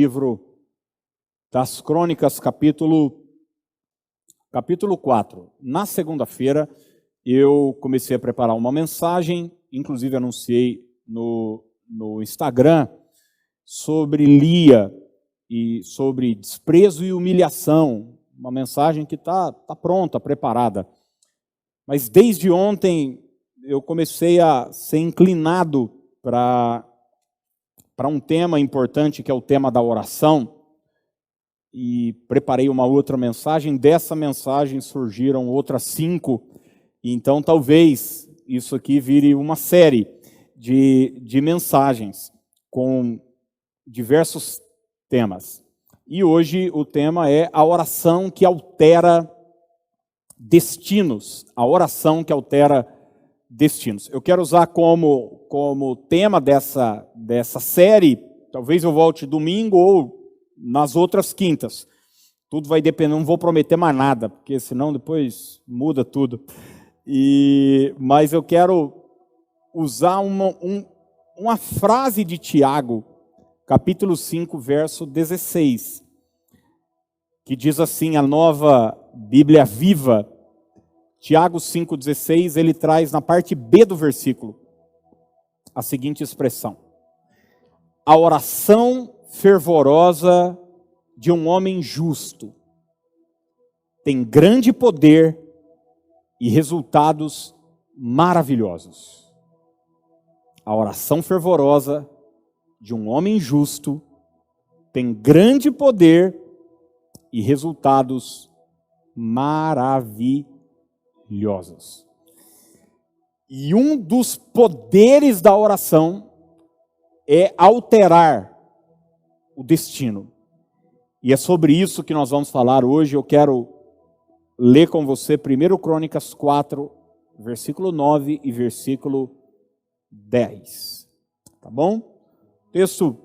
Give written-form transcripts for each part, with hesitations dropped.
livro das Crônicas, capítulo 4. Na segunda-feira, eu comecei a preparar uma mensagem, inclusive anunciei no Instagram, sobre Lia e sobre desprezo e humilhação. Uma mensagem que está pronta, preparada. Mas desde ontem eu comecei a ser inclinado para um tema importante, que é o tema da oração, e preparei uma outra mensagem. Dessa mensagem surgiram outras 5, então talvez isso aqui vire uma série de mensagens com diversos temas. E hoje o tema é a oração que altera destinos. A oração que altera destinos. Eu quero usar como tema dessa série, talvez eu volte domingo ou nas outras quintas. Tudo vai depender, não vou prometer mais nada, porque senão depois muda tudo. Mas eu quero usar uma frase de Tiago, capítulo 5, verso 16, que diz assim, a Nova Bíblia Viva, Tiago 5,16, ele traz na parte B do versículo a seguinte expressão: a oração fervorosa de um homem justo tem grande poder e resultados maravilhosos. A oração fervorosa de um homem justo tem grande poder e resultados maravilhosos. E um dos poderes da oração é alterar o destino. E é sobre isso que nós vamos falar hoje. Eu quero ler com você 1 Crônicas 4, versículo 9 e versículo 10. Tá bom? Texto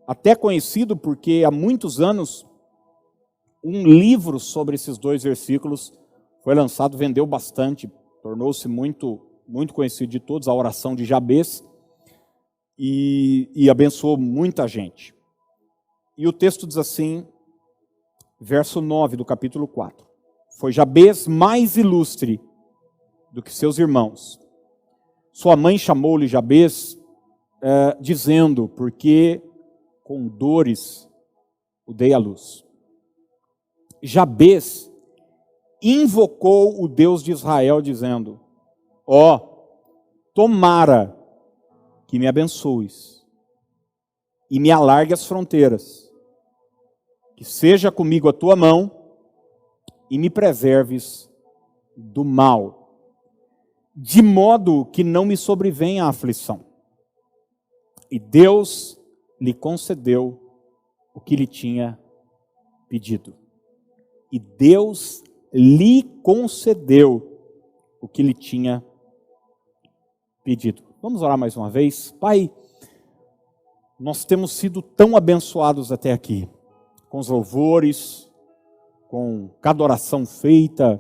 até conhecido, porque há muitos anos um livro sobre esses 2 versículos foi lançado, vendeu bastante, tornou-se muito conhecido de todos, a oração de Jabez, e abençoou muita gente. E o texto diz assim, verso 9 do capítulo 4. Foi Jabez mais ilustre do que seus irmãos. Sua mãe chamou-lhe Jabez, dizendo, porque com dores o dei à luz. Jabez invocou o Deus de Israel, dizendo, tomara que me abençoes e me alargue as fronteiras, que seja comigo a tua mão e me preserves do mal, de modo que não me sobrevenha a aflição. E Deus lhe concedeu o que lhe tinha pedido. E Deus lhe concedeu o que lhe tinha pedido. Vamos orar mais uma vez? Pai, nós temos sido tão abençoados até aqui, com os louvores, com cada oração feita,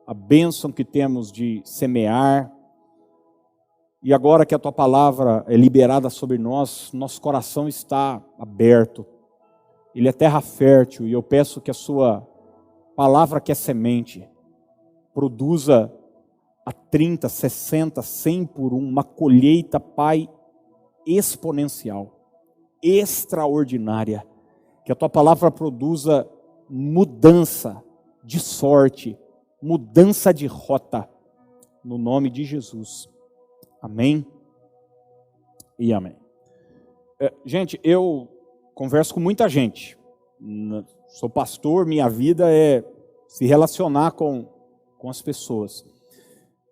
a bênção que temos de semear. E agora que a tua palavra é liberada sobre nós, nosso coração está aberto. Ele é terra fértil e eu peço que a sua palavra, que é semente, produza a 30, 60, 100 por 1, uma colheita, Pai, exponencial, extraordinária. Que a tua palavra produza mudança de sorte, mudança de rota, no nome de Jesus. Amém e amém. Gente, eu converso com muita gente. Sou pastor, minha vida é se relacionar com as pessoas.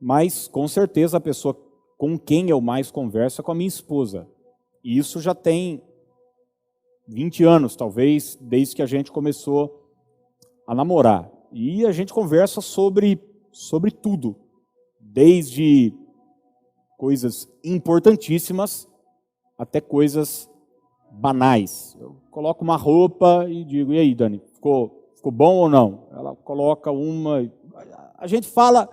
Mas, com certeza, a pessoa com quem eu mais converso é com a minha esposa. E isso já tem 20 anos, talvez, desde que a gente começou a namorar. E a gente conversa sobre tudo. Desde coisas importantíssimas até coisas banais. Eu coloco uma roupa e digo, e aí, Dani, ficou bom ou não? Ela coloca uma... A gente fala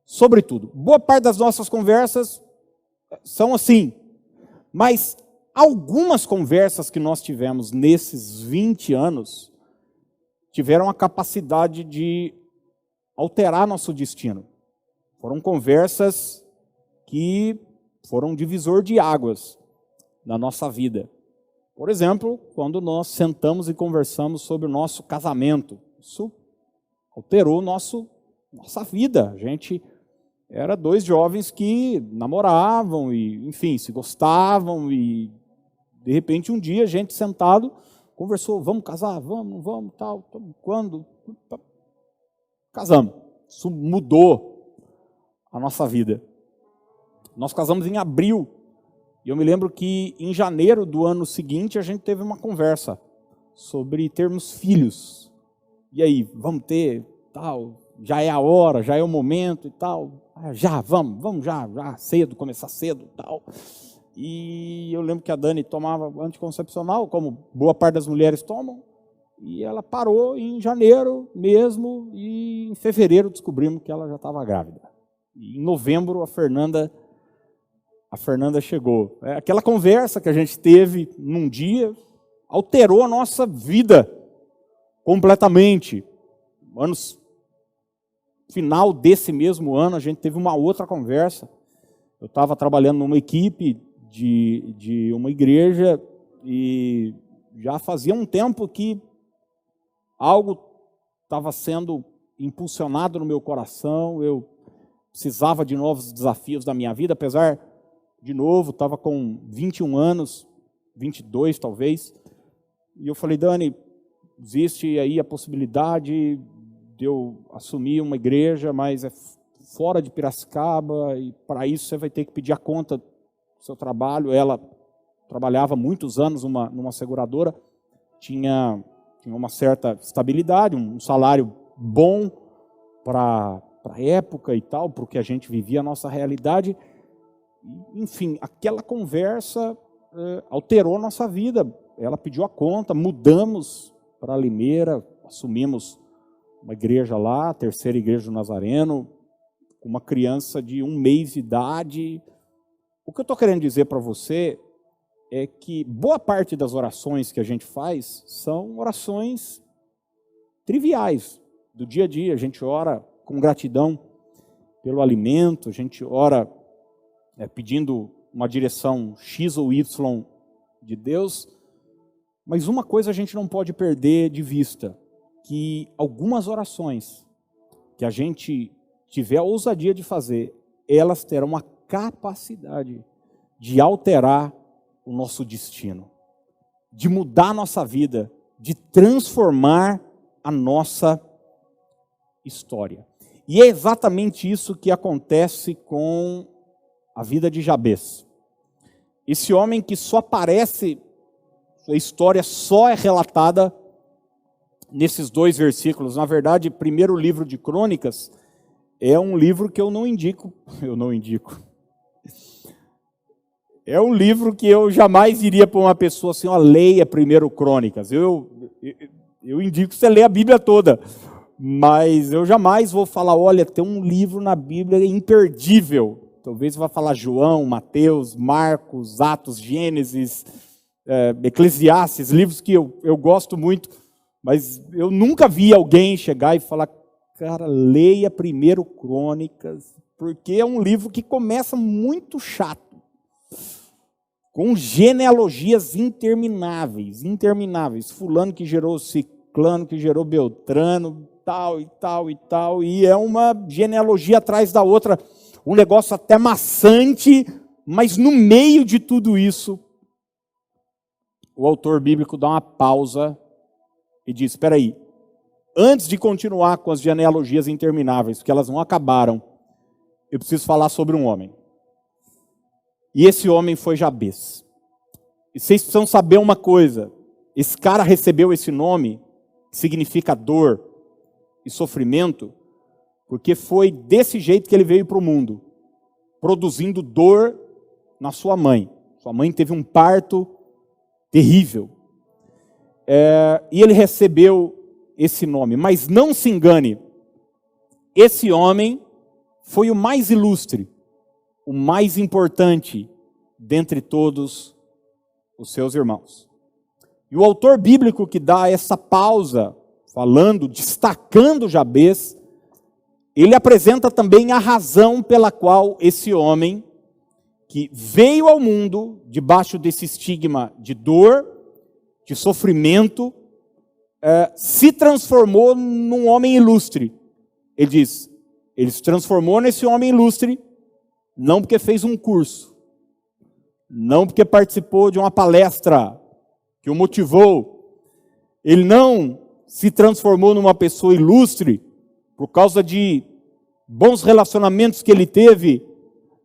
sobre tudo. Boa parte das nossas conversas são assim. Mas algumas conversas que nós tivemos nesses 20 anos tiveram a capacidade de alterar nosso destino. Foram conversas que foram divisor de águas na nossa vida. Por exemplo, quando nós sentamos e conversamos sobre o nosso casamento. Isso alterou nossa vida. A gente era dois jovens que namoravam e, enfim, se gostavam e, de repente, um dia a gente sentado conversou, vamos casar? Vamos, tal, quando? Casamos. Isso mudou a nossa vida. Nós casamos em abril. E eu me lembro que em janeiro do ano seguinte a gente teve uma conversa sobre termos filhos. E aí, vamos ter, tal, já é a hora, já é o momento e tal. Já, vamos já cedo, começar cedo e tal. E eu lembro que a Dani tomava anticoncepcional, como boa parte das mulheres tomam. E ela parou em janeiro mesmo, e em fevereiro descobrimos que ela já estava grávida. E em novembro a Fernanda chegou. Aquela conversa que a gente teve num dia alterou a nossa vida completamente. Final desse mesmo ano, a gente teve uma outra conversa. Eu estava trabalhando numa equipe de uma igreja e já fazia um tempo que algo estava sendo impulsionado no meu coração. Eu precisava de novos desafios da minha vida, apesar, de novo, estava com 21 anos, 22 talvez, e eu falei, Dani, existe aí a possibilidade de eu assumir uma igreja, mas é fora de Piracicaba, e para isso você vai ter que pedir a conta do seu trabalho. Ela trabalhava muitos anos numa seguradora, tinha uma certa estabilidade, um salário bom para a época e tal, porque a gente vivia a nossa realidade. Enfim, aquela conversa alterou a nossa vida. Ela pediu a conta, mudamos para Limeira, assumimos uma igreja lá, a terceira igreja do Nazareno, com uma criança de 1 mês de idade. O que eu estou querendo dizer para você é que boa parte das orações que a gente faz são orações triviais, do dia a dia. A gente ora com gratidão pelo alimento, a gente ora pedindo uma direção X ou Y de Deus, mas uma coisa a gente não pode perder de vista, que algumas orações que a gente tiver a ousadia de fazer, elas terão a capacidade de alterar o nosso destino, de mudar a nossa vida, de transformar a nossa história. E é exatamente isso que acontece com a vida de Jabez. Esse homem que só aparece, a história só é relatada nesses 2 versículos. Na verdade, primeiro livro de Crônicas é um livro que eu não indico. É um livro que eu jamais diria para uma pessoa assim, ó, leia primeiro Crônicas. Eu indico você ler a Bíblia toda, mas eu jamais vou falar, olha, tem um livro na Bíblia imperdível. Talvez vá falar João, Mateus, Marcos, Atos, Gênesis, Eclesiastes, livros que eu gosto muito, mas eu nunca vi alguém chegar e falar, cara, leia primeiro Crônicas, porque é um livro que começa muito chato, com genealogias intermináveis, fulano que gerou ciclano, que gerou beltrano, tal e tal e tal, e é uma genealogia atrás da outra, um negócio até maçante, mas no meio de tudo isso, o autor bíblico dá uma pausa e diz, espera aí, antes de continuar com as genealogias intermináveis, porque elas não acabaram, eu preciso falar sobre um homem. E esse homem foi Jabez. E vocês precisam saber uma coisa, esse cara recebeu esse nome, que significa dor e sofrimento, porque foi desse jeito que ele veio para o mundo, produzindo dor na sua mãe. Sua mãe teve um parto terrível. E ele recebeu esse nome. Mas não se engane, esse homem foi o mais ilustre, o mais importante dentre todos os seus irmãos. E o autor bíblico que dá essa pausa, falando, destacando Jabez, ele apresenta também a razão pela qual esse homem, que veio ao mundo debaixo desse estigma de dor, de sofrimento, se transformou num homem ilustre. Ele diz, ele se transformou nesse homem ilustre, não porque fez um curso, não porque participou de uma palestra que o motivou, ele não se transformou numa pessoa ilustre por causa de bons relacionamentos que ele teve.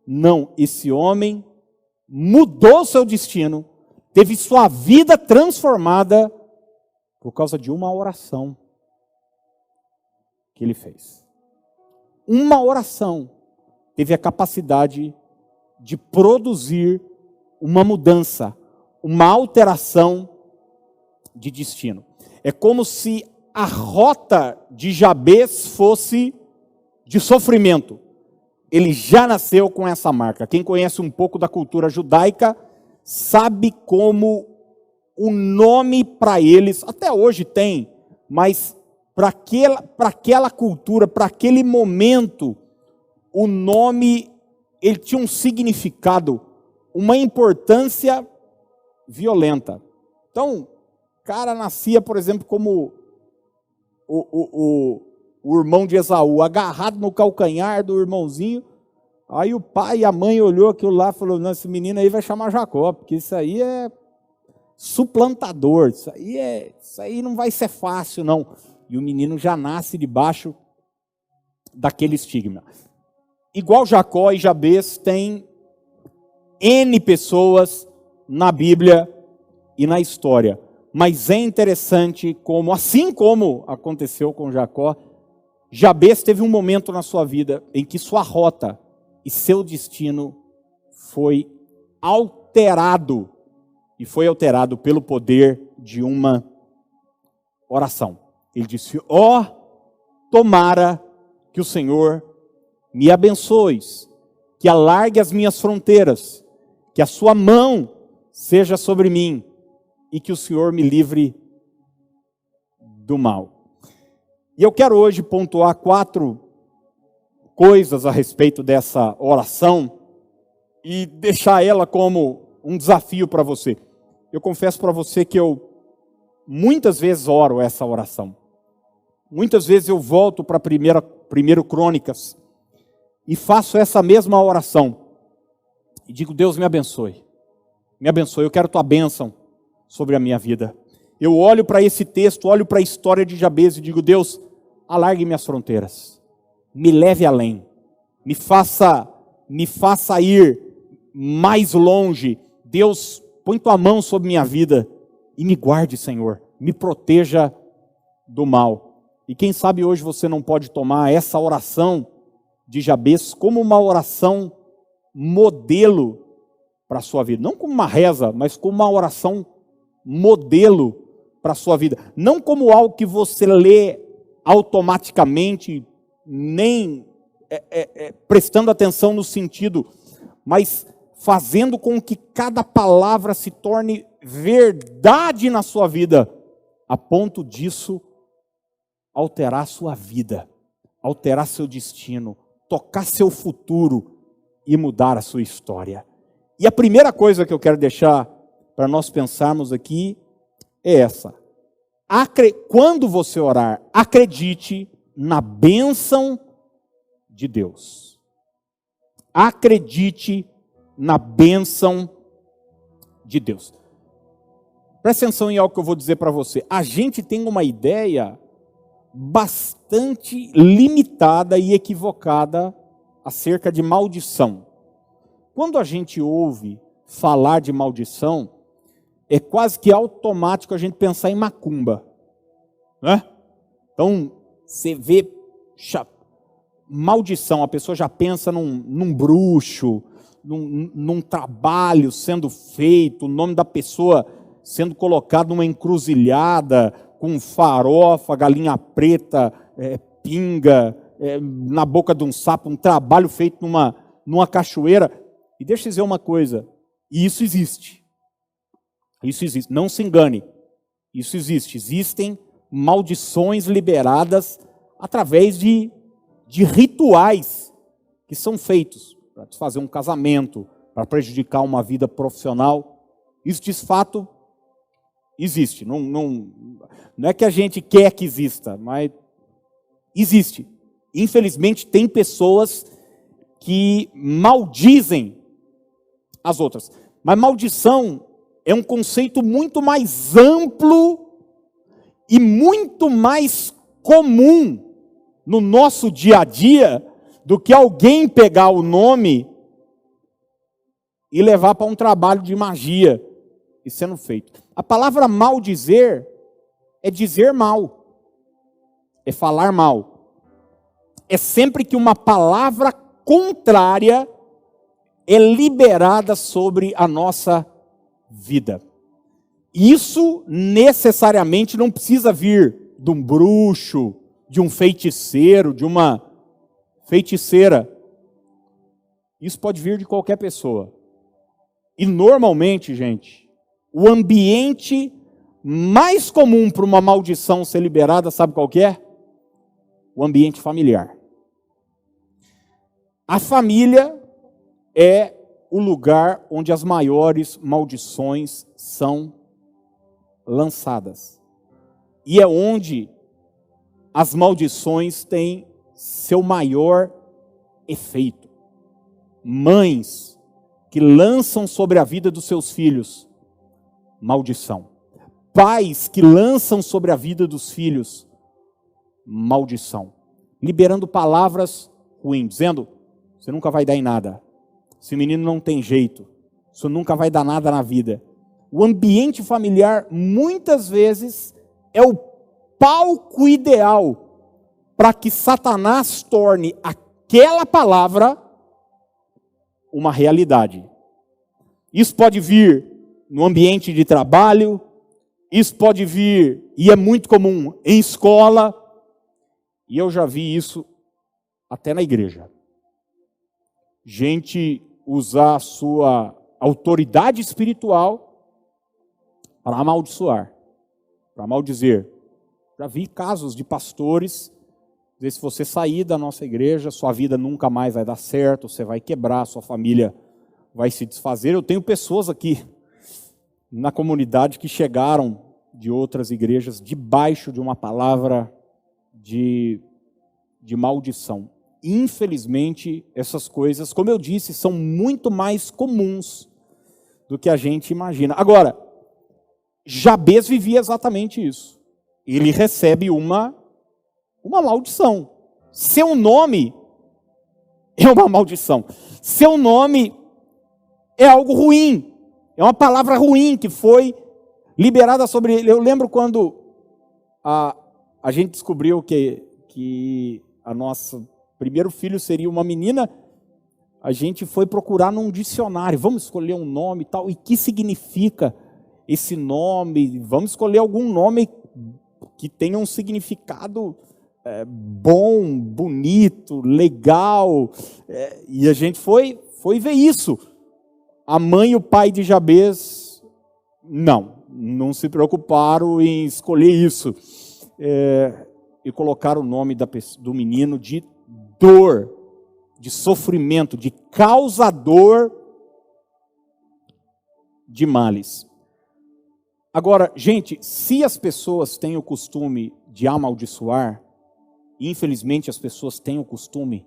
Não, esse homem mudou seu destino, teve sua vida transformada por causa de uma oração que ele fez. Uma oração teve a capacidade de produzir uma mudança, uma alteração de destino. É como se a rota de Jabez fosse de sofrimento. Ele já nasceu com essa marca. Quem conhece um pouco da cultura judaica sabe como o nome para eles, até hoje tem, mas para aquela cultura, para aquele momento, o nome ele tinha um significado, uma importância violenta. Então, o cara nascia, por exemplo, como o irmão de Esaú, agarrado no calcanhar do irmãozinho. Aí o pai e a mãe olhou aquilo lá e falou, não, esse menino aí vai chamar Jacó, porque isso aí é suplantador, isso aí não vai ser fácil, não. E o menino já nasce debaixo daquele estigma. Igual Jacó e Jabez, tem N pessoas na Bíblia e na história. Mas é interessante como, assim como aconteceu com Jacó, Jabez teve um momento na sua vida em que sua rota e seu destino foi alterado. E foi alterado pelo poder de uma oração. Ele disse, tomara que o Senhor me abençoe, que alargue as minhas fronteiras, que a sua mão seja sobre mim e que o Senhor me livre do mal. E eu quero hoje pontuar 4 coisas a respeito dessa oração e deixar ela como um desafio para você. Eu confesso para você que eu muitas vezes oro essa oração. Muitas vezes eu volto para 1 Crônicas e faço essa mesma oração. E digo, Deus me abençoe. Me abençoe, eu quero tua bênção sobre a minha vida. Eu olho para esse texto, olho para a história de Jabez e digo, Deus, alargue minhas fronteiras. Me leve além. Me faça ir mais longe. Deus, põe tua mão sobre minha vida e me guarde, Senhor. Me proteja do mal. E quem sabe hoje você não pode tomar essa oração de Jabez como uma oração modelo para a sua vida. Não como uma reza, mas como uma oração modelo para a sua vida. Não como algo que você lê automaticamente, nem prestando atenção no sentido, mas fazendo com que cada palavra se torne verdade na sua vida, a ponto disso alterar sua vida, alterar seu destino, tocar seu futuro e mudar a sua história. E a primeira coisa que eu quero deixar para nós pensarmos aqui é essa. Quando você orar, acredite na bênção de Deus. Acredite na bênção de Deus. Presta atenção em algo que eu vou dizer para você. A gente tem uma ideia bastante limitada e equivocada acerca de maldição. Quando a gente ouve falar de maldição, é quase que automático a gente pensar em macumba, né? Então, você vê maldição, a pessoa já pensa num bruxo, num trabalho sendo feito, o nome da pessoa sendo colocado numa encruzilhada, com farofa, galinha preta, pinga, na boca de um sapo, um trabalho feito numa cachoeira. E deixa eu dizer uma coisa, e isso existe. Isso existe. Não se engane. Isso existe. Existem maldições liberadas através de rituais que são feitos para desfazer um casamento, para prejudicar uma vida profissional. Isso de fato existe. Não é que a gente quer que exista, mas existe. Infelizmente tem pessoas que maldizem as outras. Mas maldição é um conceito muito mais amplo e muito mais comum no nosso dia a dia do que alguém pegar o nome e levar para um trabalho de magia e sendo feito. A palavra maldizer é dizer mal, é falar mal. É sempre que uma palavra contrária é liberada sobre a nossa vida. Isso necessariamente não precisa vir de um bruxo, de um feiticeiro, de uma feiticeira. Isso pode vir de qualquer pessoa. E normalmente, gente, o ambiente mais comum para uma maldição ser liberada, sabe qual que é? O ambiente familiar. A família é o lugar onde as maiores maldições são lançadas. E é onde as maldições têm seu maior efeito. Mães que lançam sobre a vida dos seus filhos maldição. Pais que lançam sobre a vida dos filhos maldição. Liberando palavras ruins, dizendo: você nunca vai dar em nada. Esse menino não tem jeito. Isso nunca vai dar nada na vida. O ambiente familiar, muitas vezes, é o palco ideal para que Satanás torne aquela palavra uma realidade. Isso pode vir no ambiente de trabalho, isso pode vir, e é muito comum, em escola, e eu já vi isso até na igreja. Gente usar a sua autoridade espiritual para amaldiçoar, para maldizer. Já vi casos de pastores dizer: se você sair da nossa igreja, sua vida nunca mais vai dar certo, você vai quebrar, sua família vai se desfazer. Eu tenho pessoas aqui na comunidade que chegaram de outras igrejas debaixo de uma palavra de maldição. Infelizmente, essas coisas, como eu disse, são muito mais comuns do que a gente imagina. Agora, Jabez vivia exatamente isso. Ele recebe uma maldição. Seu nome é uma maldição. Seu nome é algo ruim. É uma palavra ruim que foi liberada sobre ele. Eu lembro quando a gente descobriu que a nossa primeiro filho seria uma menina, a gente foi procurar num dicionário, vamos escolher um nome e tal, e que significa esse nome, vamos escolher algum nome que tenha um significado bom, bonito, legal, e a gente foi ver isso. A mãe e o pai de Jabez, não se preocuparam em escolher isso, e colocaram o nome do menino de dor, de sofrimento, de causador de males. Agora, gente, se as pessoas têm o costume de amaldiçoar, infelizmente as pessoas têm o costume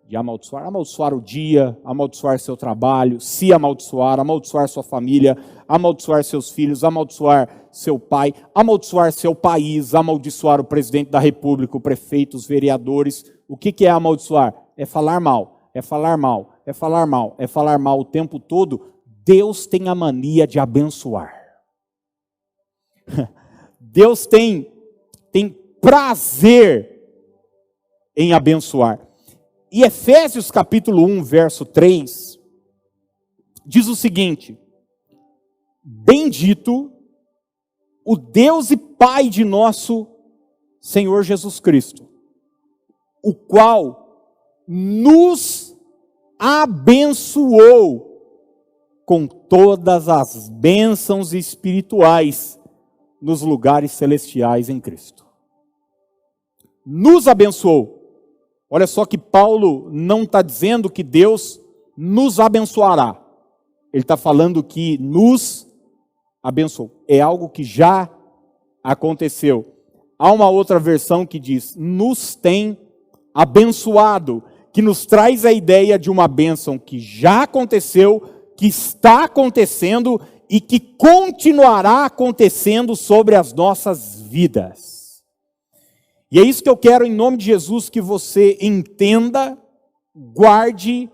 de amaldiçoar o dia, amaldiçoar seu trabalho, se amaldiçoar sua família, amaldiçoar seus filhos, amaldiçoar seu pai, amaldiçoar seu país, amaldiçoar o presidente da república, o prefeito, os vereadores. O que é amaldiçoar? É falar mal, é falar mal, é falar mal, é falar mal o tempo todo. Deus tem a mania de abençoar. Deus tem prazer em abençoar. E Efésios capítulo 1, verso 3, diz o seguinte: bendito o Deus e Pai de nosso Senhor Jesus Cristo, o qual nos abençoou com todas as bênçãos espirituais nos lugares celestiais em Cristo. Nos abençoou. Olha só que Paulo não está dizendo que Deus nos abençoará. Ele está falando que nos abençoou. É algo que já aconteceu. Há uma outra versão que diz, nos tem abençoado, que nos traz a ideia de uma bênção que já aconteceu, que está acontecendo e que continuará acontecendo sobre as nossas vidas. E é isso que eu quero, em nome de Jesus, que você entenda, guarde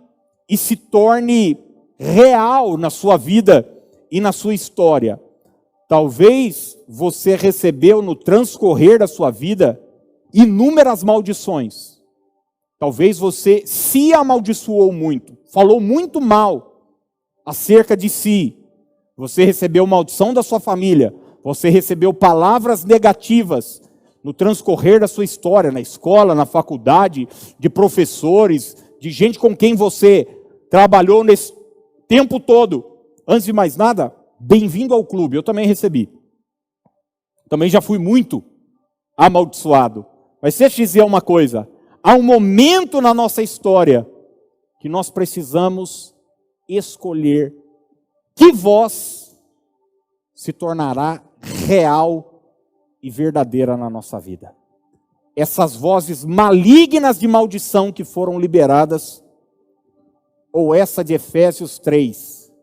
e se torne real na sua vida e na sua história. Talvez você recebeu no transcorrer da sua vida inúmeras maldições. Talvez você se amaldiçoou muito, falou muito mal acerca de si. Você recebeu maldição da sua família, você recebeu palavras negativas no transcorrer da sua história, na escola, na faculdade, de professores, de gente com quem você trabalhou nesse tempo todo. Antes de mais nada, bem-vindo ao clube, eu também recebi. Também já fui muito amaldiçoado. Mas deixa eu dizer uma coisa, há um momento na nossa história que nós precisamos escolher que voz se tornará real e verdadeira na nossa vida. Essas vozes malignas de maldição que foram liberadas, ou essa de Efésios 3,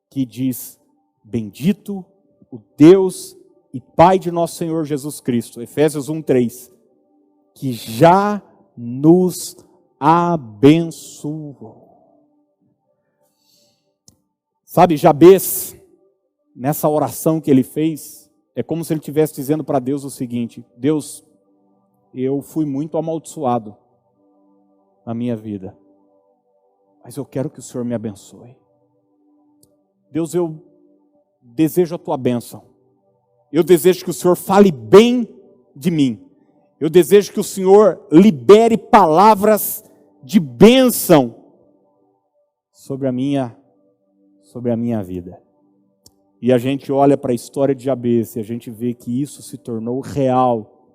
que diz, bendito o Deus e Pai de nosso Senhor Jesus Cristo, Efésios 1:3, que já nos abençoou. Sabe, Jabez, nessa oração que ele fez, é como se ele estivesse dizendo para Deus o seguinte, Deus, eu fui muito amaldiçoado na minha vida, mas eu quero que o Senhor me abençoe. Deus, eu desejo a tua bênção. Eu desejo que o Senhor fale bem de mim. Eu desejo que o Senhor libere palavras de bênção sobre a minha vida. E a gente olha para a história de Jabez e a gente vê que isso se tornou real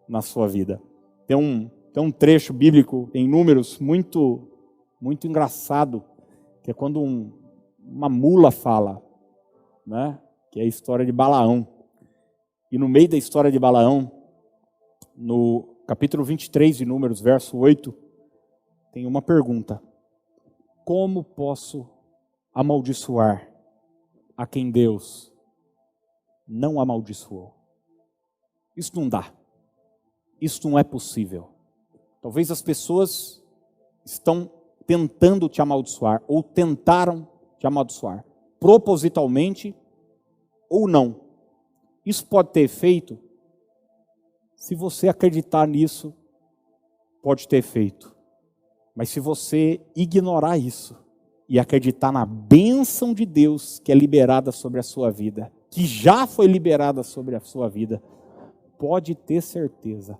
na sua vida. Tem um trecho bíblico em Números muito engraçado, que é quando uma mula fala, né? Que é a história de Balaão. E no meio da história de Balaão, no capítulo 23 de Números, verso 8, tem uma pergunta. Como posso amaldiçoar a quem Deus não amaldiçoou? Isso não dá. Isso não é possível. Talvez as pessoas estão tentando te amaldiçoar, ou tentaram te amaldiçoar, propositalmente ou não. Isso pode ter efeito. Se você acreditar nisso, pode ter efeito. Mas se você ignorar isso e acreditar na bênção de Deus que é liberada sobre a sua vida, que já foi liberada sobre a sua vida, pode ter certeza,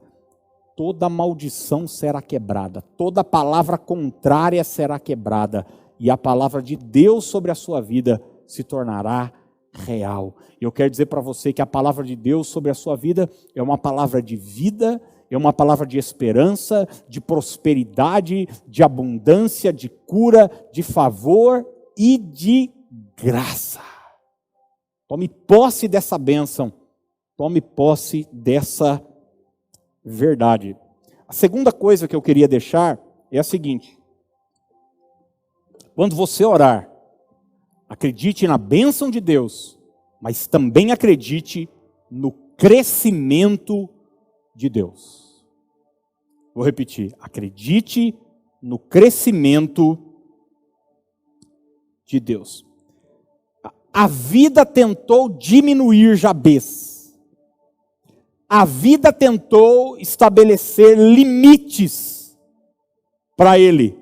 toda maldição será quebrada, toda palavra contrária será quebrada, e a palavra de Deus sobre a sua vida se tornará real. E eu quero dizer para você que a palavra de Deus sobre a sua vida é uma palavra de vida, é uma palavra de esperança, de prosperidade, de abundância, de cura, de favor e de graça. Tome posse dessa bênção, tome posse dessa verdade. A segunda coisa que eu queria deixar é a seguinte: quando você orar, acredite na bênção de Deus, mas também acredite no crescimento de Deus. Vou repetir, acredite no crescimento de Deus. A vida tentou diminuir Jabez. A vida tentou estabelecer limites para ele,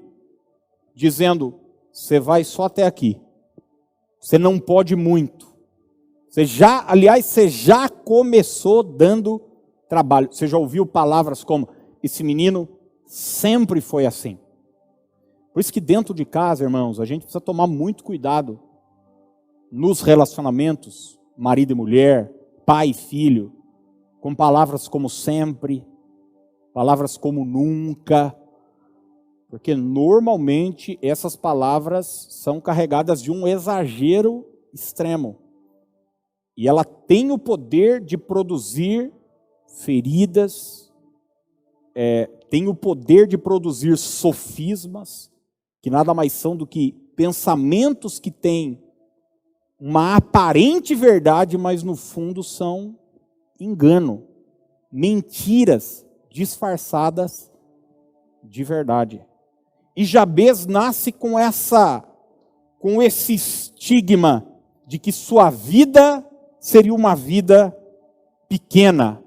dizendo: você vai só até aqui. Você não pode muito. Você já começou dando trabalho. Você já ouviu palavras como: esse menino sempre foi assim. Por isso que dentro de casa, irmãos, a gente precisa tomar muito cuidado nos relacionamentos, marido e mulher, pai e filho, com palavras como sempre, palavras como nunca, porque normalmente essas palavras são carregadas de um exagero extremo. E ela tem o poder de produzir feridas, tem o poder de produzir sofismas, que nada mais são do que pensamentos que têm uma aparente verdade, mas no fundo são engano, mentiras disfarçadas de verdade. E Jabez nasce com esse estigma de que sua vida seria uma vida pequena,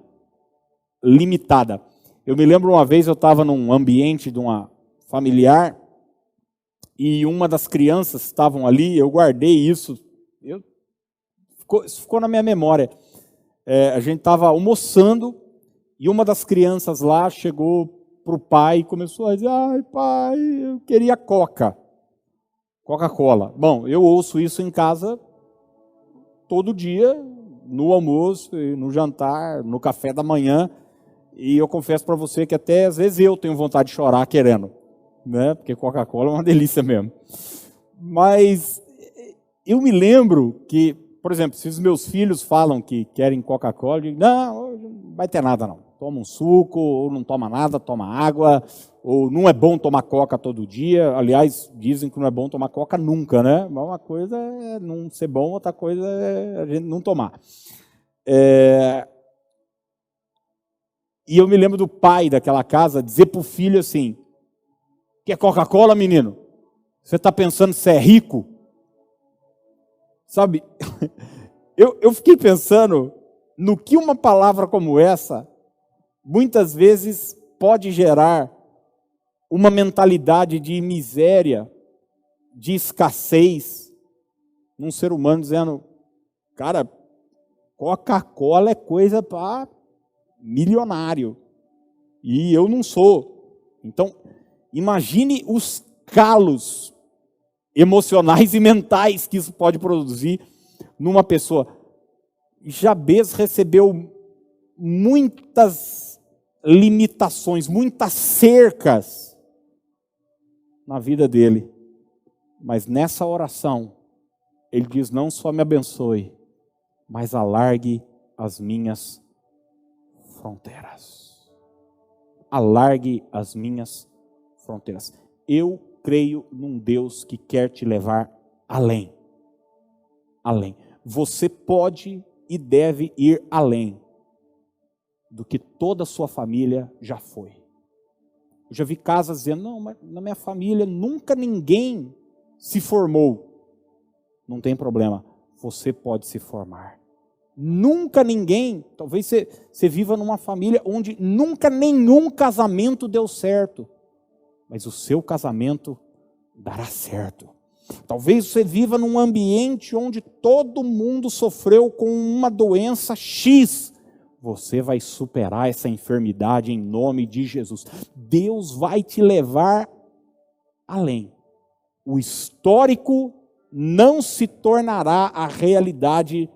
limitada. Eu me lembro uma vez, eu estava num ambiente de uma familiar, e uma das crianças estavam ali, eu guardei isso, ficou na minha memória. A gente estava almoçando, e uma das crianças lá chegou para o pai e começou a dizer: ai pai, eu queria Coca-Cola. Bom, eu ouço isso em casa todo dia, no almoço, no jantar, no café da manhã, e eu confesso para você que até às vezes eu tenho vontade de chorar querendo, né? Porque Coca-Cola é uma delícia mesmo. Mas eu me lembro que, por exemplo, se os meus filhos falam que querem Coca-Cola, eu digo: não, não vai ter nada não. Toma um suco, ou não toma nada, toma água, ou não é bom tomar Coca todo dia. Aliás, dizem que não é bom tomar Coca nunca, né? Mas uma coisa é não ser bom, outra coisa é a gente não tomar. E eu me lembro do pai daquela casa dizer para o filho assim: quer Coca-Cola, menino? Você está pensando que você é rico? Sabe, eu fiquei pensando no que uma palavra como essa muitas vezes pode gerar uma mentalidade de miséria, de escassez, num ser humano dizendo: cara, Coca-Cola é coisa para milionário, e eu não sou. Então, imagine os calos emocionais e mentais que isso pode produzir numa pessoa. Jabez recebeu muitas limitações, muitas cercas na vida dele. Mas nessa oração, ele diz: não só me abençoe, mas alargue as minhas fronteiras. Alargue as minhas fronteiras. Eu creio num Deus que quer te levar além. Além. Você pode e deve ir além do que toda a sua família já foi. Eu já vi casas dizendo: não, mas na minha família nunca ninguém se formou. Não tem problema, você pode se formar. Nunca ninguém, talvez você viva numa família onde nunca nenhum casamento deu certo, mas o seu casamento dará certo. Talvez você viva num ambiente onde todo mundo sofreu com uma doença X. Você vai superar essa enfermidade em nome de Jesus. Deus vai te levar além. O histórico não se tornará a realidade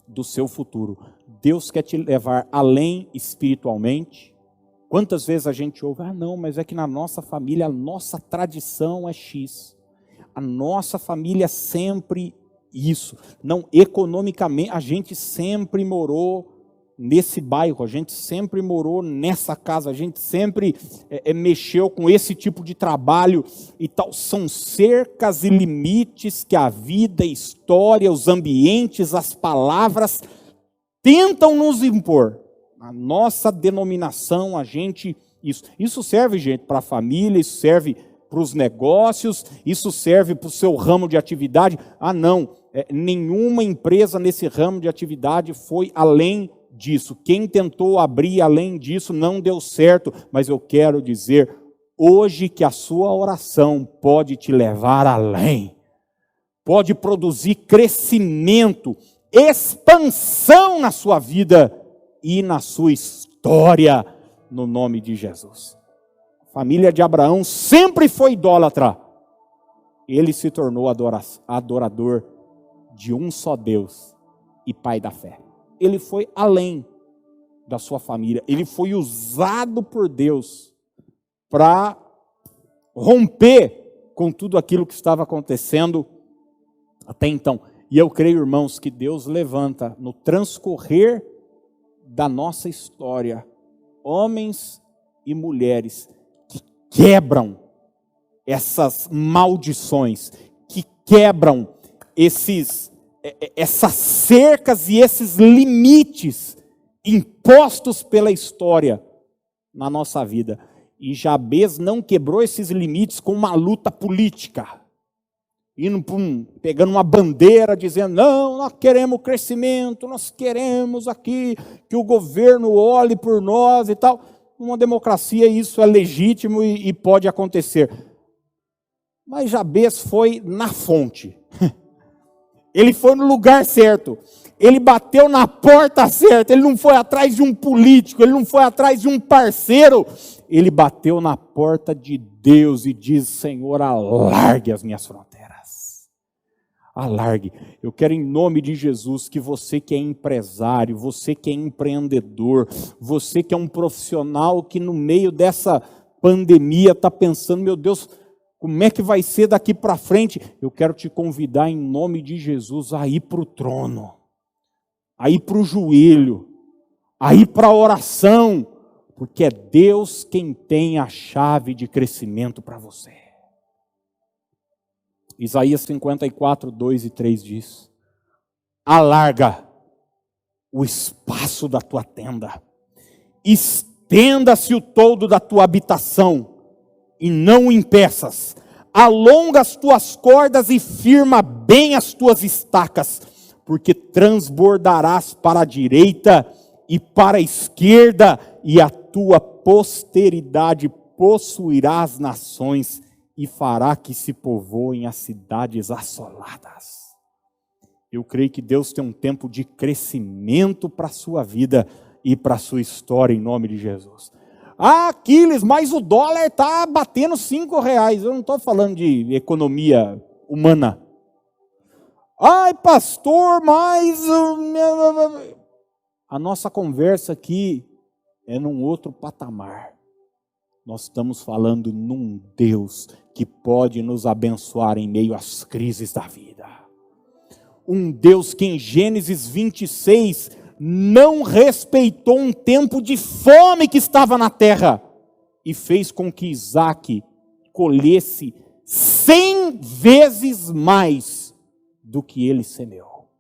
do seu futuro. Deus quer te levar além espiritualmente. Quantas vezes a gente ouve: ah não, mas é que na nossa família a nossa tradição é X. A nossa família sempre isso. Não, economicamente, a gente sempre morou nesse bairro, a gente sempre morou nessa casa, a gente sempre mexeu com esse tipo de trabalho e tal. São cercas e limites que a vida, a história, os ambientes, as palavras tentam nos impor. A nossa denominação, a gente... Isso serve, gente, para a família, isso serve para os negócios, isso serve para o seu ramo de atividade. Ah, não, nenhuma empresa nesse ramo de atividade foi além disso. Quem tentou abrir além disso não deu certo, mas eu quero dizer hoje que a sua oração pode te levar além, pode produzir crescimento, expansão na sua vida e na sua história, no nome de Jesus. A família de Abraão sempre foi idólatra. Ele se tornou adorador de um só Deus e Pai da fé. Ele foi além da sua família. Ele foi usado por Deus para romper com tudo aquilo que estava acontecendo até então. E eu creio, irmãos, que Deus levanta no transcorrer da nossa história homens e mulheres que quebram essas maldições, que quebram essas cercas e esses limites impostos pela história na nossa vida. E Jabez não quebrou esses limites com uma luta política, indo pegando uma bandeira, dizendo, não, nós queremos crescimento, nós queremos aqui que o governo olhe por nós e tal. Numa democracia isso é legítimo e pode acontecer. Mas Jabez foi na fonte. Ele foi no lugar certo. Ele bateu na porta certa. Ele não foi atrás de um político, ele não foi atrás de um parceiro. Ele bateu na porta de Deus e diz, Senhor, alargue as minhas fronteiras. Alargue. Eu quero em nome de Jesus que você que é empresário, você que é empreendedor, você que é um profissional que no meio dessa pandemia está pensando, meu Deus, como é que vai ser daqui para frente? Eu quero te convidar em nome de Jesus a ir para o trono, a ir para o joelho, a ir para a oração, porque é Deus quem tem a chave de crescimento para você. Isaías 54, 2 e 3 diz, alarga o espaço da tua tenda, estenda-se o toldo da tua habitação, e não o impeças, alonga as tuas cordas e firma bem as tuas estacas, porque transbordarás para a direita e para a esquerda, e a tua posteridade possuirá as nações, e fará que se povoem as cidades assoladas. Eu creio que Deus tem um tempo de crescimento para a sua vida e para a sua história, em nome de Jesus. Ah, Aquiles, mas o dólar está batendo R$5. Eu não estou falando de economia humana. Ai, pastor, mas... A nossa conversa aqui é num outro patamar. Nós estamos falando num Deus que pode nos abençoar em meio às crises da vida. Um Deus que em Gênesis 26 não respeitou um tempo de fome que estava na terra e fez com que Isaac colhesse 100 vezes mais do que ele semeou.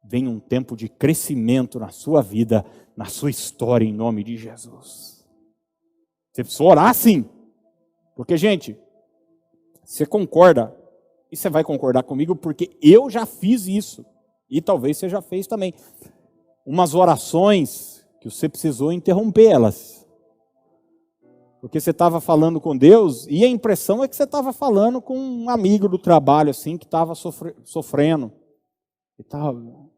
Vem um tempo de crescimento na sua vida, na sua história, em nome de Jesus. Você precisa orar sim. Porque, gente, você concorda, e você vai concordar comigo, porque eu já fiz isso, e talvez você já fez também. Umas orações que você precisou interromper elas. Porque você estava falando com Deus, e a impressão é que você estava falando com um amigo do trabalho, assim, que estava sofrendo. E tal.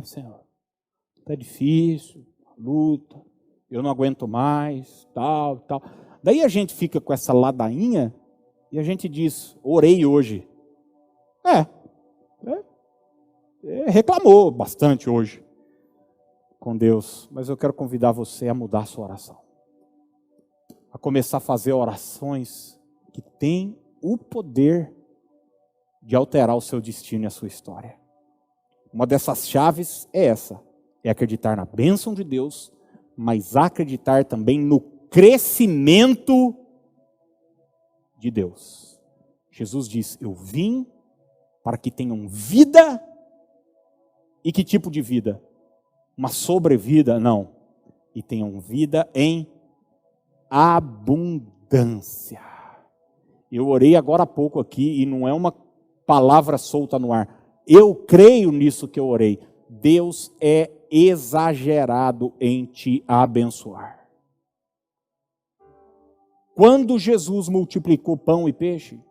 Senhor, está difícil, luta. Eu não aguento mais, tal. Daí a gente fica com essa ladainha e a gente diz, orei hoje. Reclamou bastante hoje com Deus, mas eu quero convidar você a mudar a sua oração. A começar a fazer orações que têm o poder de alterar o seu destino e a sua história. Uma dessas chaves é essa, é acreditar na bênção de Deus, mas acreditar também no crescimento de Deus. Jesus diz, eu vim para que tenham vida, e que tipo de vida? Uma sobrevida? Não. E tenham vida em abundância. Eu orei agora há pouco aqui, e não é uma palavra solta no ar. Eu creio nisso que eu orei. Deus é exagerado em te abençoar. Quando Jesus multiplicou pão e peixe,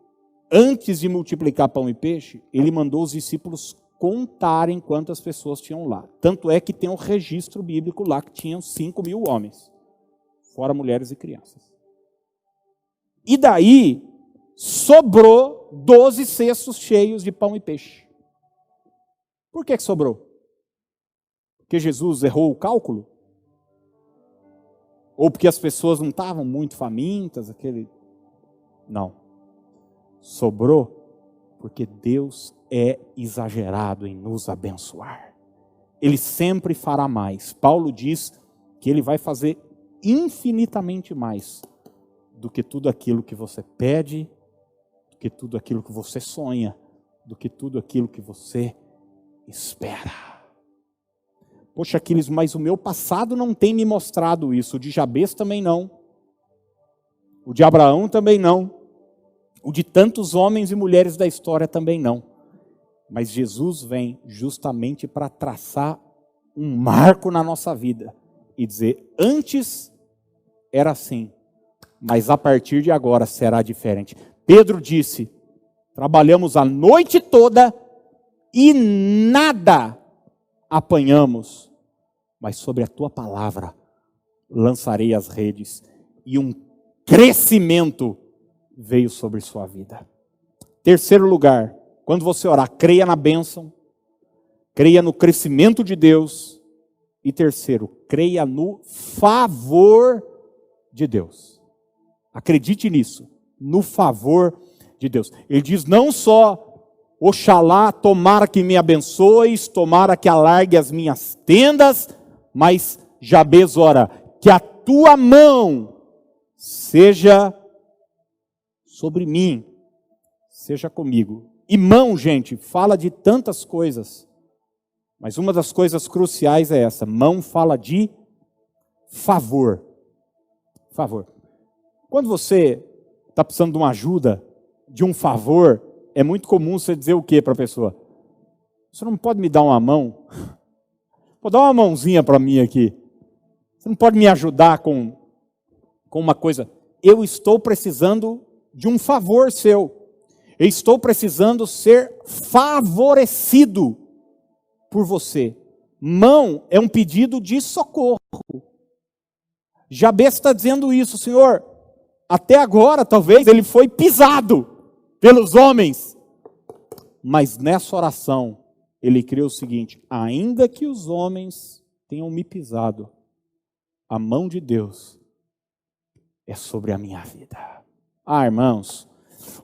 antes de multiplicar pão e peixe, ele mandou os discípulos contarem quantas pessoas tinham lá. Tanto é que tem um registro bíblico lá que tinham 5.000 homens, fora mulheres e crianças. E daí sobrou 12 cestos cheios de pão e peixe. Por que sobrou? Porque Jesus errou o cálculo? Ou porque as pessoas não estavam muito famintas? Não. Sobrou porque Deus é exagerado em nos abençoar. Ele sempre fará mais. Paulo diz que ele vai fazer infinitamente mais do que tudo aquilo que você pede, do que tudo aquilo que você sonha, do que tudo aquilo que você espera. Poxa, Aquiles, mas o meu passado não tem me mostrado isso. O de Jabez também não. O de Abraão também não. O de tantos homens e mulheres da história também não. Mas Jesus vem justamente para traçar um marco na nossa vida e dizer, antes era assim, mas a partir de agora será diferente. Pedro disse, trabalhamos a noite toda e nada apanhamos, mas sobre a tua palavra lançarei as redes, e um crescimento veio sobre sua vida. Terceiro lugar, quando você orar, creia na bênção, creia no crescimento de Deus, e terceiro, creia no favor de Deus. Acredite nisso, no favor de Deus. Ele diz não só, oxalá, tomara que me abençoes, tomara que alargue as minhas tendas, mas Jabez ora, que a tua mão seja sobre mim, seja comigo. E mão, gente, fala de tantas coisas, mas uma das coisas cruciais é essa, mão fala de favor. Favor. Quando você está precisando de uma ajuda, de um favor, é muito comum você dizer o que para a pessoa? Você não pode me dar uma mão? Pô, dá uma mãozinha para mim aqui. Você não pode me ajudar com uma coisa? Eu estou precisando de um favor seu. Eu estou precisando ser favorecido por você. Mão é um pedido de socorro. Jabez está dizendo isso, Senhor. Até agora, talvez, ele foi pisado pelos homens. Mas nessa oração, ele creu o seguinte, ainda que os homens tenham me pisado, a mão de Deus é sobre a minha vida. Ah, irmãos,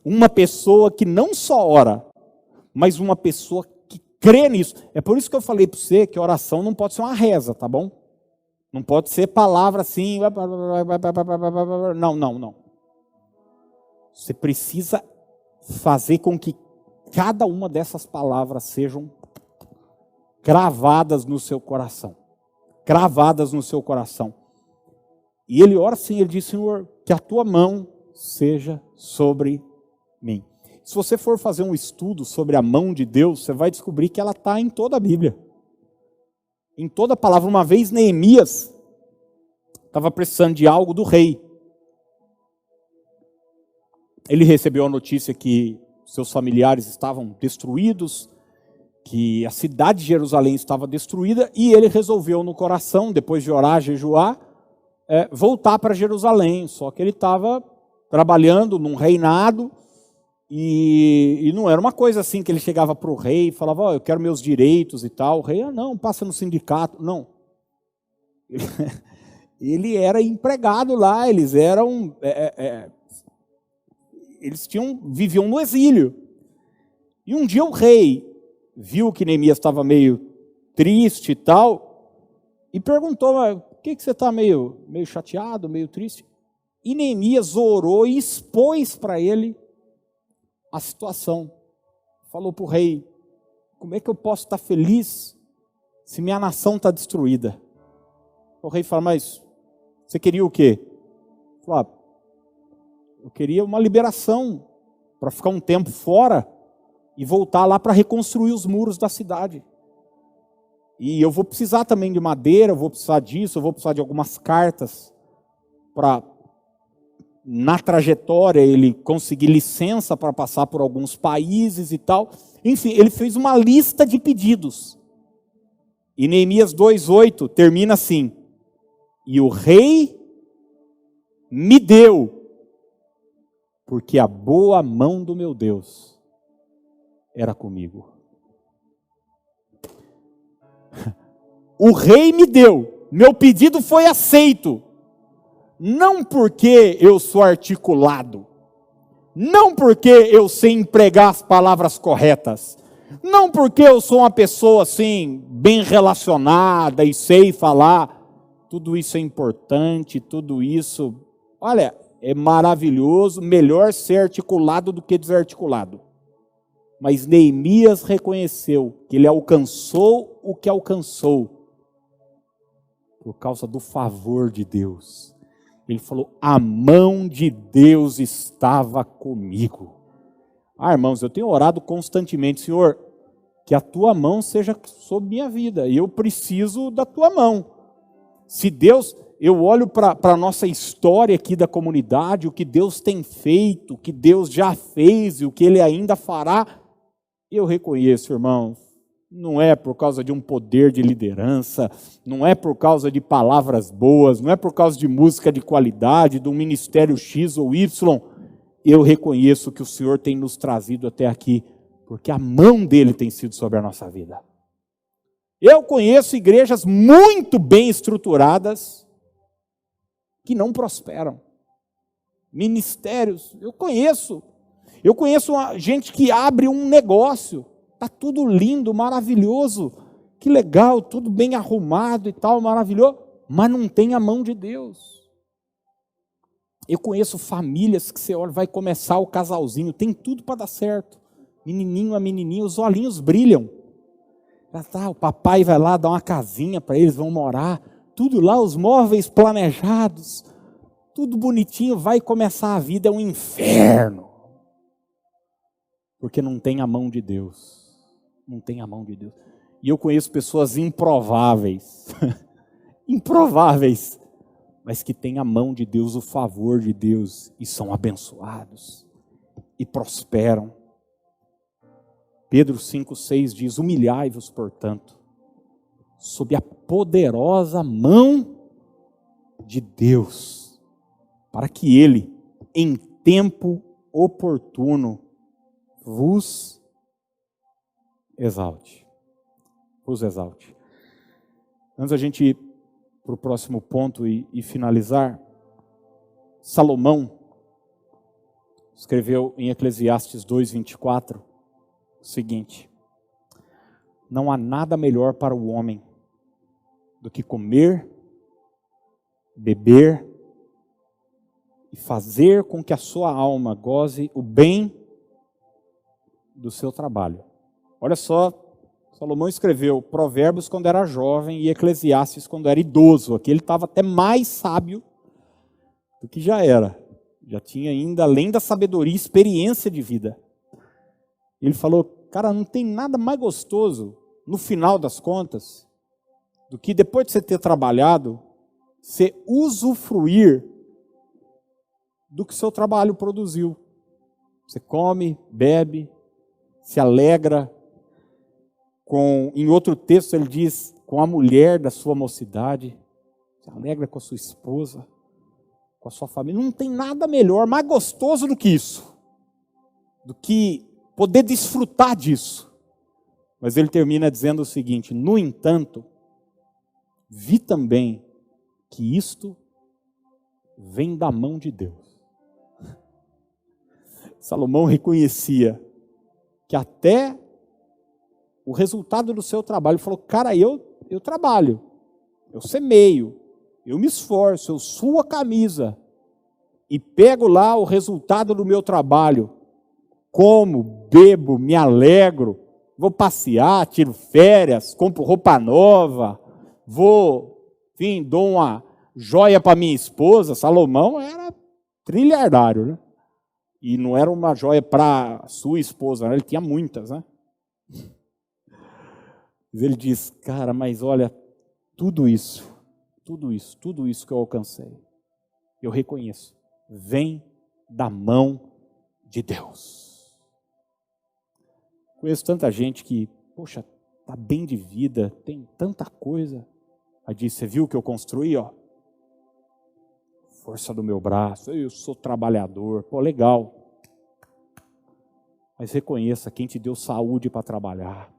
uma pessoa que não só ora, mas uma pessoa que crê nisso. É por isso que eu falei para você que a oração não pode ser uma reza, tá bom? Não pode ser palavra assim, não. Você precisa fazer com que cada uma dessas palavras sejam cravadas no seu coração. Cravadas no seu coração. E ele ora assim, ele diz, Senhor, que a tua mão seja sobre mim. Se você for fazer um estudo sobre a mão de Deus, você vai descobrir que ela está em toda a Bíblia. Em toda a palavra. Uma vez Neemias estava precisando de algo do rei. Ele recebeu a notícia que seus familiares estavam destruídos, que a cidade de Jerusalém estava destruída, e ele resolveu no coração, depois de orar, jejuar, voltar para Jerusalém. Só que ele estava trabalhando num reinado, e não era uma coisa assim que ele chegava para o rei e falava, eu quero meus direitos e tal. O rei, não, passa no sindicato. Não. Ele era empregado lá, eles eram... viviam no exílio. E um dia o rei viu que Neemias estava meio triste e tal, e perguntou, por que você está meio chateado, meio triste? E Neemias orou e expôs para ele a situação. Falou para o rei, como é que eu posso estar feliz se minha nação está destruída? O rei fala, mas você queria o quê? Ele falou, eu queria uma liberação para ficar um tempo fora e voltar lá para reconstruir os muros da cidade. E eu vou precisar também de madeira, eu vou precisar disso, eu vou precisar de algumas cartas para, na trajetória, ele conseguir licença para passar por alguns países e tal. Enfim, ele fez uma lista de pedidos. E Neemias 2:8 termina assim, e o rei me deu, porque a boa mão do meu Deus era comigo. O rei me deu, meu pedido foi aceito. Não porque eu sou articulado, não porque eu sei empregar as palavras corretas, não porque eu sou uma pessoa assim, bem relacionada e sei falar. Tudo isso é importante, tudo isso, olha, é maravilhoso, melhor ser articulado do que desarticulado. Mas Neemias reconheceu que ele alcançou o que alcançou por causa do favor de Deus. Ele falou, a mão de Deus estava comigo. Irmãos, eu tenho orado constantemente, Senhor, que a tua mão seja sobre minha vida, e eu preciso da tua mão. Se Deus, eu olho para a nossa história aqui da comunidade, o que Deus tem feito, o que Deus já fez e o que Ele ainda fará, eu reconheço, irmãos, não é por causa de um poder de liderança, não é por causa de palavras boas, não é por causa de música de qualidade, de um ministério X ou Y, eu reconheço que o Senhor tem nos trazido até aqui, porque a mão dEle tem sido sobre a nossa vida. Eu conheço igrejas muito bem estruturadas que não prosperam. Ministérios, eu conheço gente que abre um negócio, está tudo lindo, maravilhoso, que legal, tudo bem arrumado e tal, maravilhoso, mas não tem a mão de Deus. Eu conheço famílias que você olha, vai começar o casalzinho, tem tudo para dar certo. Menininho a menininha, os olhinhos brilham. O papai vai lá dar uma casinha para eles, vão morar, tudo lá, os móveis planejados, tudo bonitinho, vai começar a vida, é um inferno. Porque não tem a mão de Deus. Não tem a mão de Deus. E eu conheço pessoas improváveis, improváveis, mas que têm a mão de Deus, o favor de Deus, e são abençoados, e prosperam. Pedro 5,6 diz, humilhai-vos, portanto, sob a poderosa mão de Deus, para que Ele, em tempo oportuno, vos exalte. Vos exalte. Antes da gente ir para o próximo ponto e finalizar, Salomão escreveu em Eclesiastes 2:24 o seguinte: não há nada melhor para o homem do que comer, beber e fazer com que a sua alma goze o bem do seu trabalho. Olha só, Salomão escreveu Provérbios quando era jovem e Eclesiastes quando era idoso. Aqui ele estava até mais sábio do que já era. Já tinha ainda, além da sabedoria, experiência de vida. Ele falou, cara, não tem nada mais gostoso, no final das contas, do que depois de você ter trabalhado, você usufruir do que seu trabalho produziu. Você come, bebe, se alegra. Em outro texto ele diz, com a mulher da sua mocidade, se alegra com a sua esposa, com a sua família. Não tem nada melhor, mais gostoso do que isso, do que poder desfrutar disso. Mas ele termina dizendo o seguinte: no entanto, vi também que isto vem da mão de Deus. Salomão reconhecia que até o resultado do seu trabalho, ele falou, cara, eu trabalho, eu semeio, eu me esforço, eu suo a camisa e pego lá o resultado do meu trabalho, como, bebo, me alegro, vou passear, tiro férias, compro roupa nova, enfim, dou uma joia para minha esposa. Salomão era trilhardário, né? E não era uma joia para sua esposa, né? Ele tinha muitas, né? Ele diz, cara, mas olha, tudo isso que eu alcancei, eu reconheço, vem da mão de Deus. Conheço tanta gente que, poxa, está bem de vida, tem tanta coisa. Aí diz, você viu o que eu construí, ó? Força do meu braço, eu sou trabalhador, pô, legal. Mas reconheça quem te deu saúde para trabalhar,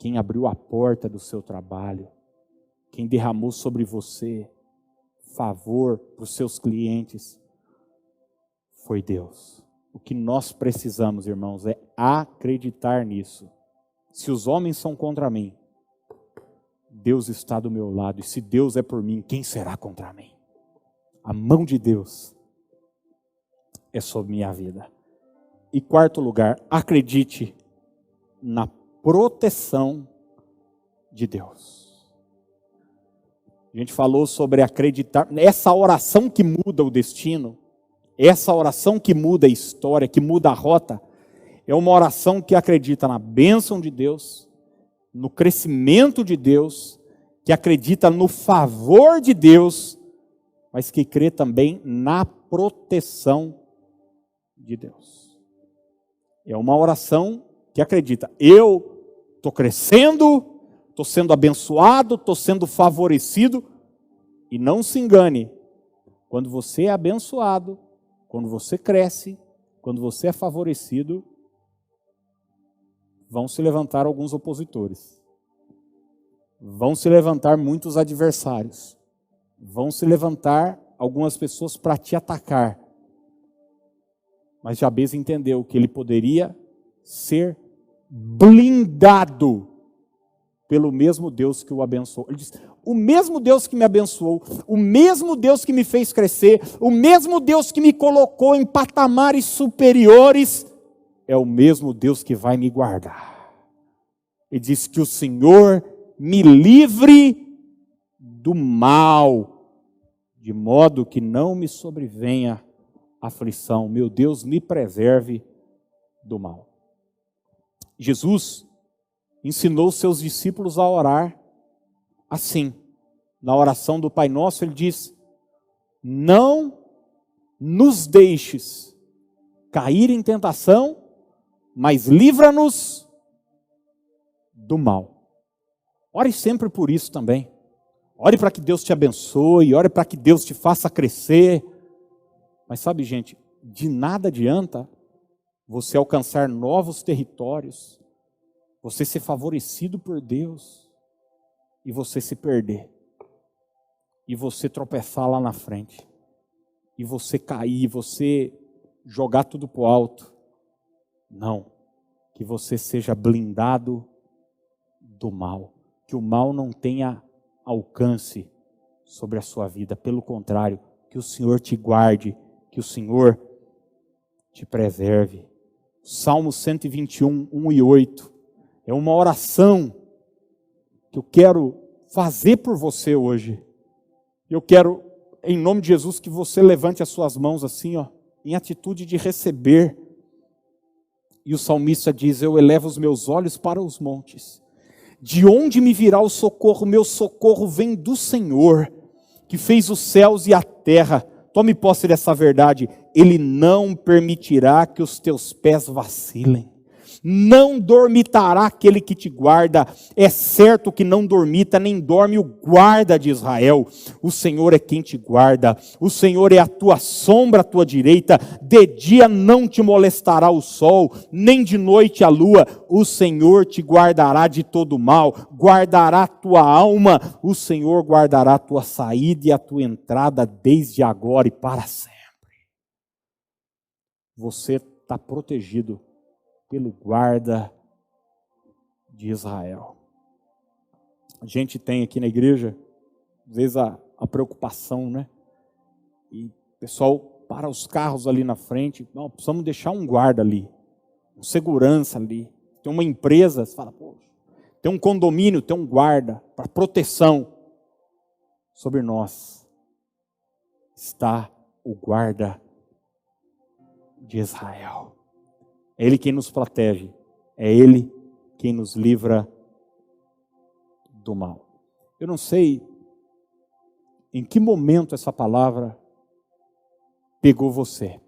quem abriu a porta do seu trabalho, quem derramou sobre você favor para os seus clientes, foi Deus. O que nós precisamos, irmãos, é acreditar nisso. Se os homens são contra mim, Deus está do meu lado. E se Deus é por mim, quem será contra mim? A mão de Deus é sobre minha vida. E quarto lugar, acredite na proteção de Deus. A gente falou sobre acreditar, essa oração que muda o destino, essa oração que muda a história, que muda a rota, é uma oração que acredita na bênção de Deus, no crescimento de Deus, que acredita no favor de Deus, mas que crê também na proteção de Deus. É uma oração que acredita, eu estou crescendo, estou sendo abençoado, estou sendo favorecido, e não se engane, quando você é abençoado, quando você cresce, quando você é favorecido, vão se levantar alguns opositores, vão se levantar muitos adversários, vão se levantar algumas pessoas para te atacar. Mas Jabez entendeu que ele poderia ser blindado pelo mesmo Deus que o abençoou. Ele diz, o mesmo Deus que me abençoou, o mesmo Deus que me fez crescer, o mesmo Deus que me colocou em patamares superiores, é o mesmo Deus que vai me guardar. Ele diz que o Senhor me livre do mal, de modo que não me sobrevenha aflição. Meu Deus, me preserve do mal. Jesus ensinou seus discípulos a orar assim. Na oração do Pai Nosso, ele diz, não nos deixes cair em tentação, mas livra-nos do mal. Ore sempre por isso também. Ore para que Deus te abençoe, ore para que Deus te faça crescer. Mas sabe, gente, de nada adianta você alcançar novos territórios, você ser favorecido por Deus e você se perder. E você tropeçar lá na frente. E você cair, você jogar tudo para o alto. Não. Que você seja blindado do mal. Que o mal não tenha alcance sobre a sua vida. Pelo contrário, que o Senhor te guarde, que o Senhor te preserve. Salmo 121, 1 e 8. É uma oração que eu quero fazer por você hoje. Eu quero, em nome de Jesus, que você levante as suas mãos assim, ó, em atitude de receber. E o salmista diz, eu elevo os meus olhos para os montes. De onde me virá o socorro? Meu socorro vem do Senhor, que fez os céus e a terra. Tome posse dessa verdade. Ele não permitirá que os teus pés vacilem. Não dormitará aquele que te guarda. É certo que não dormita, nem dorme o guarda de Israel. O Senhor é quem te guarda. O Senhor é a tua sombra à tua direita. De dia não te molestará o sol, nem de noite a lua. O Senhor te guardará de todo mal. Guardará a tua alma. O Senhor guardará a tua saída e a tua entrada desde agora e para sempre. Você está protegido pelo guarda de Israel. A gente tem aqui na igreja, às vezes a preocupação, né? E o pessoal para os carros ali na frente, não, precisamos deixar um guarda ali, um segurança ali. Tem uma empresa, você fala, poxa, tem um condomínio, tem um guarda para proteção. Sobre nós está o guarda de Israel. É Ele quem nos protege. É Ele quem nos livra do mal. Eu não sei em que momento essa palavra pegou você.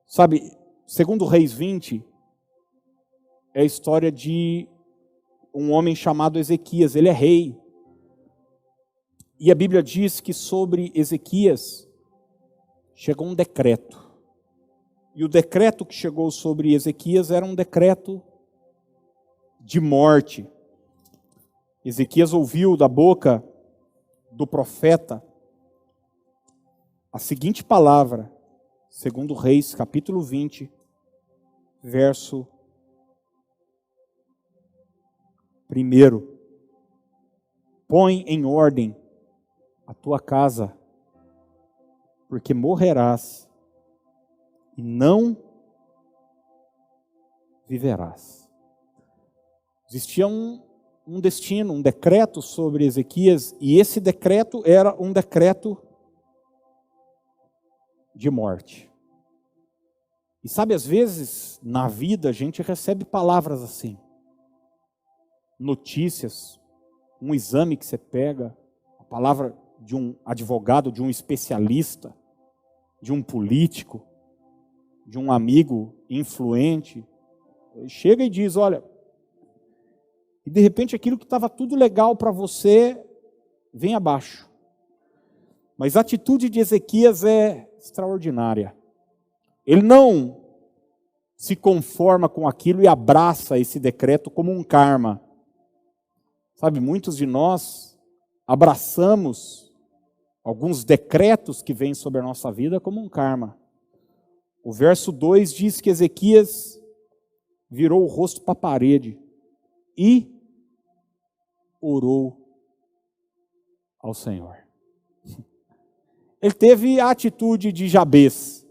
Sabe, segundo Reis 20, é a história de um homem chamado Ezequias. Ele é rei. E a Bíblia diz que sobre Ezequias chegou um decreto. E o decreto que chegou sobre Ezequias era um decreto de morte. Ezequias ouviu da boca do profeta a seguinte palavra, segundo Reis, capítulo 20, verso 1. Põe em ordem a tua casa, porque morrerás e não viverás. Existia um destino, um decreto sobre Ezequias, e esse decreto era um decreto de morte. E sabe, às vezes, na vida, a gente recebe palavras assim, notícias, um exame que você pega, a palavra de um advogado, de um especialista, de um político, de um amigo influente, chega e diz, olha, e de repente aquilo que estava tudo legal para você, vem abaixo. Mas a atitude de Ezequias é extraordinária. Ele não se conforma com aquilo e abraça esse decreto como um karma. Sabe, muitos de nós abraçamos alguns decretos que vêm sobre a nossa vida como um karma. O verso 2 diz que Ezequias virou o rosto para a parede e orou ao Senhor. Ele teve a atitude de Jabez,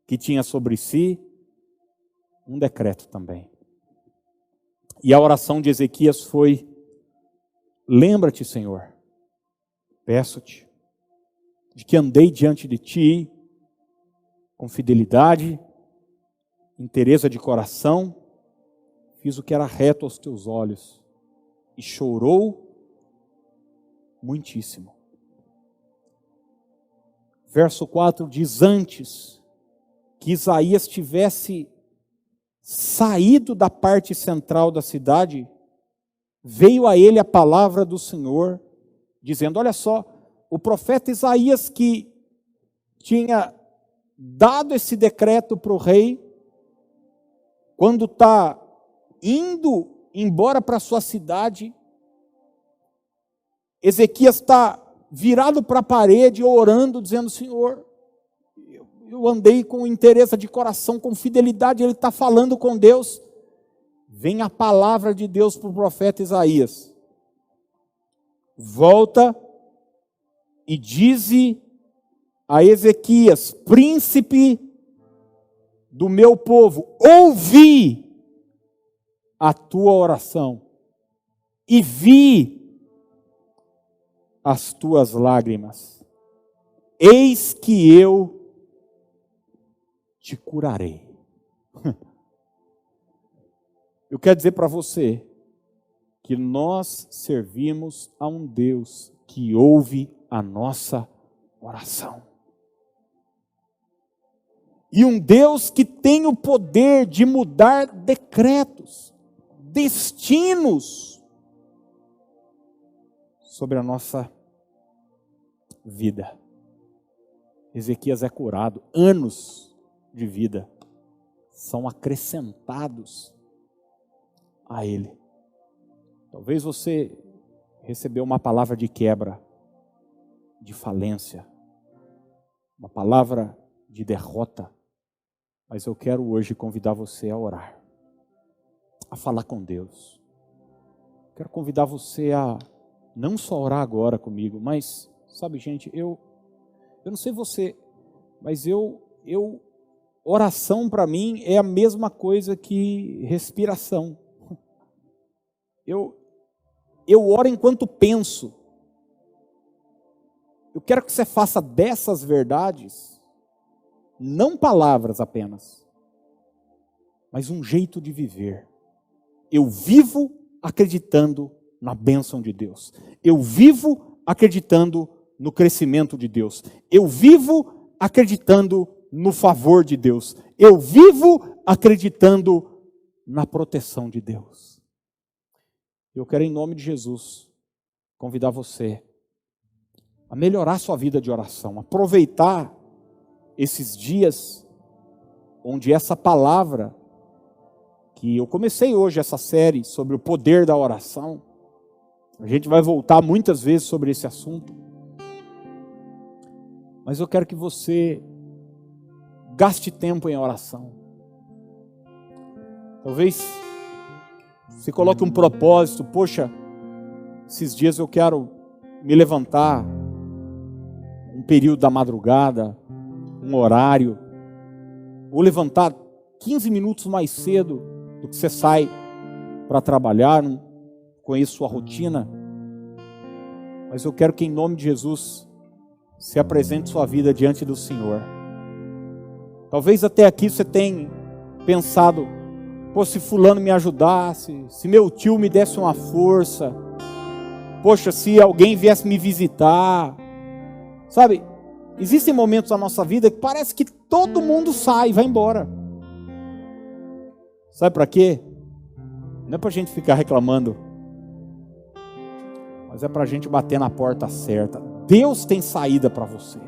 que tinha sobre si um decreto também. E a oração de Ezequias foi: lembra-te, Senhor, peço-te, de que andei diante de ti com fidelidade, inteireza de coração, fiz o que era reto aos teus olhos, e chorou muitíssimo. Verso 4 diz, antes que Isaías tivesse saído da parte central da cidade, veio a ele a palavra do Senhor, dizendo, olha só, o profeta Isaías que tinha dado esse decreto para o rei, quando está indo embora para a sua cidade, Ezequias está virado para a parede, orando, dizendo, Senhor, eu andei com inteireza de coração, com fidelidade, ele está falando com Deus. Vem a palavra de Deus para o profeta Isaías. Volta e dize a Ezequias, príncipe do meu povo, ouvi a tua oração e vi as tuas lágrimas. Eis que eu te curarei. Eu quero dizer para você que nós servimos a um Deus que ouve a nossa oração. E um Deus que tem o poder de mudar decretos, destinos sobre a nossa vida. Ezequias é curado, anos de vida são acrescentados a ele. Talvez você recebeu uma palavra de quebra, de falência, uma palavra de derrota, mas eu quero hoje convidar você a orar, a falar com Deus. Quero convidar você a não só orar agora comigo, mas, sabe, gente, eu não sei você, mas oração para mim é a mesma coisa que respiração. Eu oro enquanto penso. Eu quero que você faça dessas verdades, não palavras apenas, mas um jeito de viver. Eu vivo acreditando na bênção de Deus. Eu vivo acreditando no crescimento de Deus. Eu vivo acreditando no favor de Deus. Eu vivo acreditando na proteção de Deus. Eu quero, em nome de Jesus, convidar você a melhorar sua vida de oração, aproveitar esses dias onde essa palavra que eu comecei hoje essa série sobre o poder da oração. A gente vai voltar muitas vezes sobre esse assunto. Mas eu quero que você gaste tempo em oração. Talvez você coloque um propósito. Poxa, esses dias eu quero me levantar um período da madrugada, um horário, ou levantar 15 minutos mais cedo do que você sai para trabalhar, não conheço sua rotina, mas eu quero que em nome de Jesus se apresente sua vida diante do Senhor. Talvez até aqui você tenha pensado, pô, se fulano me ajudasse, se meu tio me desse uma força, poxa, se alguém viesse me visitar, sabe? Existem momentos na nossa vida que parece que todo mundo sai e vai embora. Sabe para quê? Não é para a gente ficar reclamando, mas é para a gente bater na porta certa. Deus tem saída para você.